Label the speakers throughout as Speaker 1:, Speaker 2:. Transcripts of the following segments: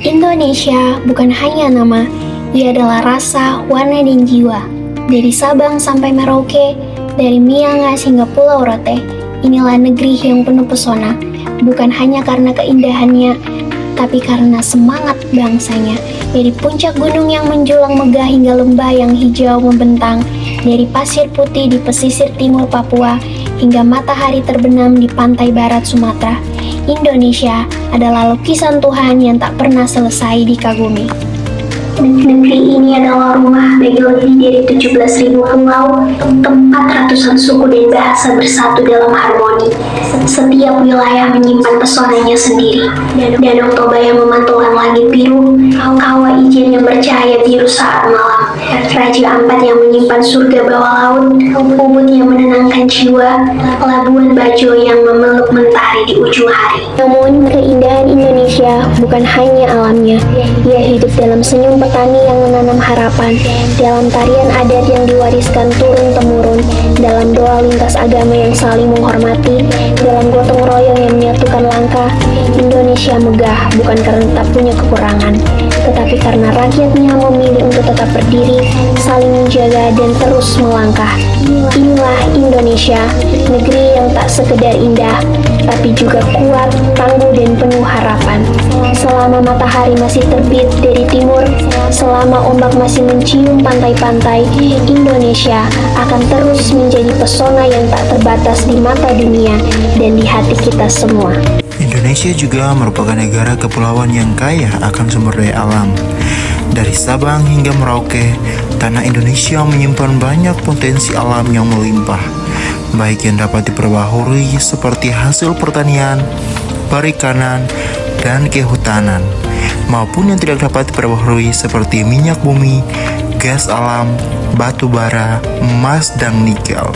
Speaker 1: Indonesia bukan hanya nama, ia adalah rasa, warna, dan jiwa. Dari Sabang sampai Merauke, dari Miangas hingga Pulau Rote, inilah negeri yang penuh pesona, bukan hanya karena keindahannya, tapi karena semangat bangsanya. Dari puncak gunung yang menjulang megah hingga lembah yang hijau membentang, dari pasir putih di pesisir timur Papua hingga matahari terbenam di pantai barat Sumatera, Indonesia adalah lukisan Tuhan yang tak pernah selesai dikagumi. Negeri ini adalah rumah bagi lebih dari 17.000 pulau, tempat ratusan suku dan bahasa bersatu dalam harmoni. Setiap wilayah menyimpan pesonanya sendiri. Danau Toba yang memantulkan langit biru, Kawah Ijen yang bercahaya biru saat malam, Raja Ampat yang menyimpan surga bawah laut, Ubud yang menenangkan jiwa, Labuan Bajo yang memeluk mentari di ujung hari. Namun, keindahan Indonesia bukan hanya alamnya, ia hidup dalam senyum petani yang menanam harapan, dalam tarian adat yang diwariskan turun-temurun, dalam doa lintas agama yang saling menghormati, dalam gotong royong yang menyatukan langkah. Indonesia megah bukan karena tak punya kekurangan, tetapi karena rakyatnya memilih untuk tetap berdiri, saling menjaga dan terus melangkah. Inilah Indonesia, negeri yang tak sekedar indah, tapi juga kuat, tangguh dan penuh harapan. Selama matahari masih terbit dari timur, selama ombak masih mencium pantai-pantai, Indonesia akan terus menjadi pesona yang tak terbatas di mata dunia dan di hati kita semua.
Speaker 2: Indonesia juga merupakan negara kepulauan yang kaya akan sumber daya alam. Dari Sabang hingga Merauke, tanah Indonesia menyimpan banyak potensi alam yang melimpah, baik yang dapat diperbaharui seperti hasil pertanian, perikanan, dan kehutanan, maupun yang tidak dapat diperbaharui seperti minyak bumi, gas alam, batu bara, emas, dan nikel.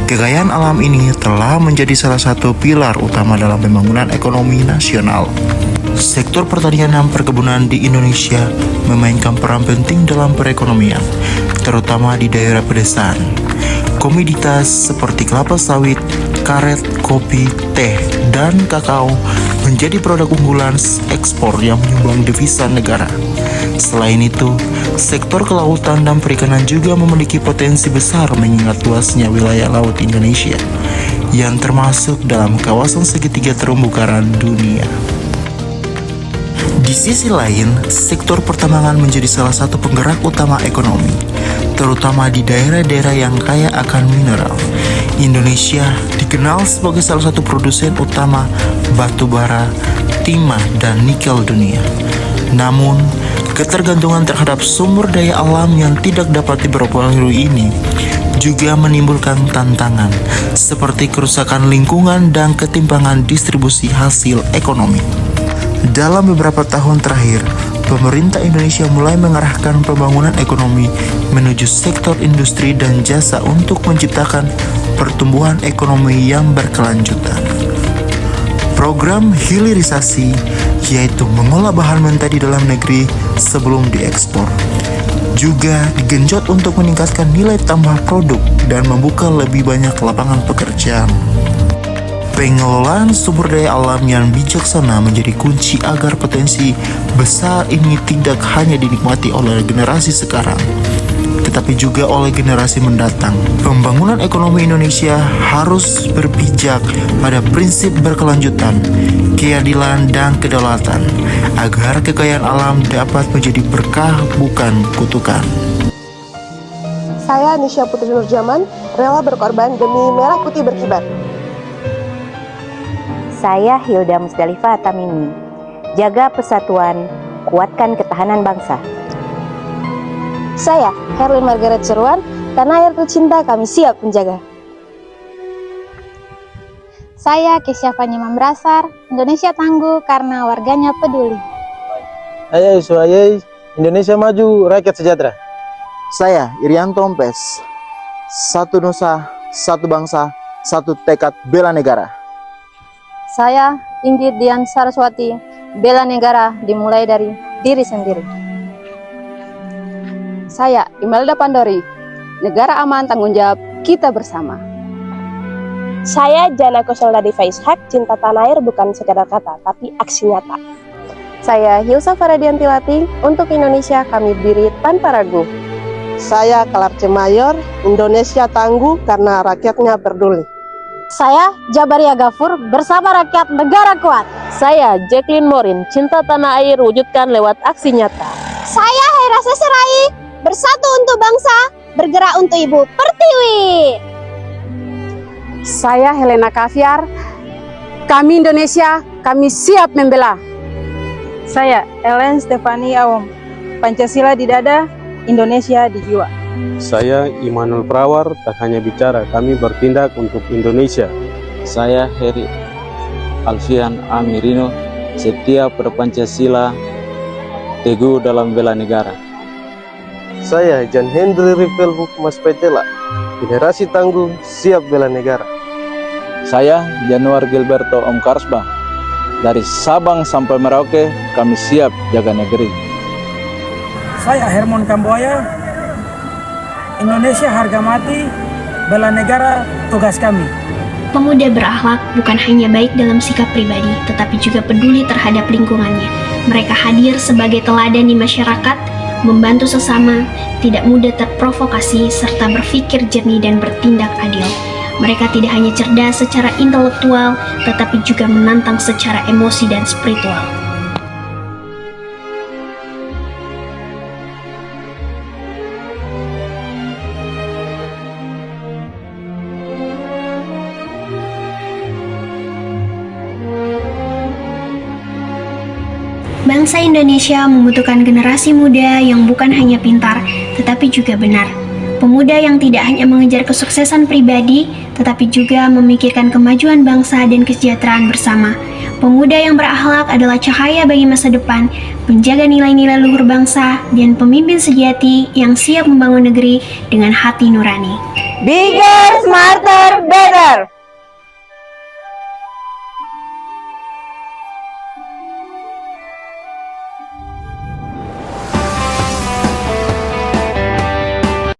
Speaker 2: Kekayaan alam ini telah menjadi salah satu pilar utama dalam pembangunan ekonomi nasional. Sektor pertanian dan perkebunan di Indonesia memainkan peran penting dalam perekonomian, terutama di daerah pedesaan. Komoditas seperti kelapa sawit, karet, kopi, teh, dan kakao menjadi produk unggulan ekspor yang menyumbang devisa negara. Selain itu, sektor kelautan dan perikanan juga memiliki potensi besar mengingat luasnya wilayah laut Indonesia yang termasuk dalam kawasan segitiga terumbu karang dunia. Di sisi lain, sektor pertambangan menjadi salah satu penggerak utama ekonomi, terutama di daerah-daerah yang kaya akan mineral. Indonesia dikenal sebagai salah satu produsen utama batu bara, timah, dan nikel dunia. Namun, ketergantungan terhadap sumber daya alam yang tidak dapat diperbaharui ini juga menimbulkan tantangan seperti kerusakan lingkungan dan ketimpangan distribusi hasil ekonomi. Dalam beberapa tahun terakhir, pemerintah Indonesia mulai mengarahkan pembangunan ekonomi menuju sektor industri dan jasa untuk menciptakan pertumbuhan ekonomi yang berkelanjutan. Program hilirisasi, yaitu mengolah bahan mentah di dalam negeri sebelum diekspor, juga digenjot untuk meningkatkan nilai tambah produk dan membuka lebih banyak lapangan pekerjaan. Pengelolaan sumber daya alam yang bijaksana menjadi kunci agar potensi besar ini tidak hanya dinikmati oleh generasi sekarang, tetapi juga oleh generasi mendatang. Pembangunan ekonomi Indonesia harus berpijak pada prinsip berkelanjutan, keadilan, dan kedaulatan, agar kekayaan alam dapat menjadi berkah bukan kutukan.
Speaker 3: Saya Nisha Putri Nurjaman, rela berkorban demi merah putih berkibar.
Speaker 4: Saya Hilda Musdalifah Tamimi, jaga persatuan, kuatkan ketahanan bangsa.
Speaker 3: Saya Herlin Margaret Seruan, tanah air tercinta kami siap menjaga.
Speaker 5: Saya Kesya Fanya Mambrasar, Indonesia tangguh karena warganya peduli.
Speaker 6: Saya Yusuf Indonesia maju, rakyat sejahtera.
Speaker 7: Saya Irianto Ompes, satu nusa, satu bangsa, satu tekad bela negara.
Speaker 8: Saya Inggit Dian Saraswati, bela negara dimulai dari diri sendiri.
Speaker 9: Saya Imelda Pandori, negara aman tanggung jawab kita bersama.
Speaker 10: Saya Jana Kosolda Diva Ishak, cinta tanah air bukan sekadar kata, tapi aksi nyata.
Speaker 3: Saya Hilsa Faradianti Lating, untuk Indonesia kami berdiri tanpa ragu.
Speaker 10: Saya Kalarce Mayor, Indonesia tangguh karena rakyatnya peduli.
Speaker 5: Saya Jabaria Gafur, bersama rakyat negara kuat.
Speaker 3: Saya Jacqueline Morin, cinta tanah air wujudkan lewat aksi nyata.
Speaker 5: Saya Hera Seserai, bersatu untuk bangsa, bergerak untuk Ibu Pertiwi.
Speaker 9: Saya Helena Kaviar, kami Indonesia, kami siap membela.
Speaker 8: Saya Ellen Stefani Awam, Pancasila di dada, Indonesia di jiwa.
Speaker 11: Saya Immanuel Prawar, tak hanya bicara, kami bertindak untuk Indonesia.
Speaker 12: Saya Heri Alfian Amirino, setia pada Pancasila, teguh dalam bela negara.
Speaker 6: Saya Jan Hendri Ripel Humas Petela, generasi tangguh siap bela negara.
Speaker 12: Saya Januar Gilberto Om Karsba, dari Sabang sampai Merauke, kami siap jaga negeri.
Speaker 13: Saya Hermon Kamboya, Indonesia harga mati, bela negara tugas kami.
Speaker 1: Pemuda berakhlak bukan hanya baik dalam sikap pribadi, tetapi juga peduli terhadap lingkungannya. Mereka hadir sebagai teladan di masyarakat, membantu sesama, tidak mudah terprovokasi, serta berpikir jernih dan bertindak adil. Mereka tidak hanya cerdas secara intelektual, tetapi juga menantang secara emosi dan spiritual. Bangsa Indonesia membutuhkan generasi muda yang bukan hanya pintar, tetapi juga benar. Pemuda yang tidak hanya mengejar kesuksesan pribadi, tetapi juga memikirkan kemajuan bangsa dan kesejahteraan bersama. Pemuda yang berakhlak adalah cahaya bagi masa depan, penjaga nilai-nilai luhur bangsa, dan pemimpin sejati yang siap membangun negeri dengan hati nurani.
Speaker 3: Bigger, smarter, better.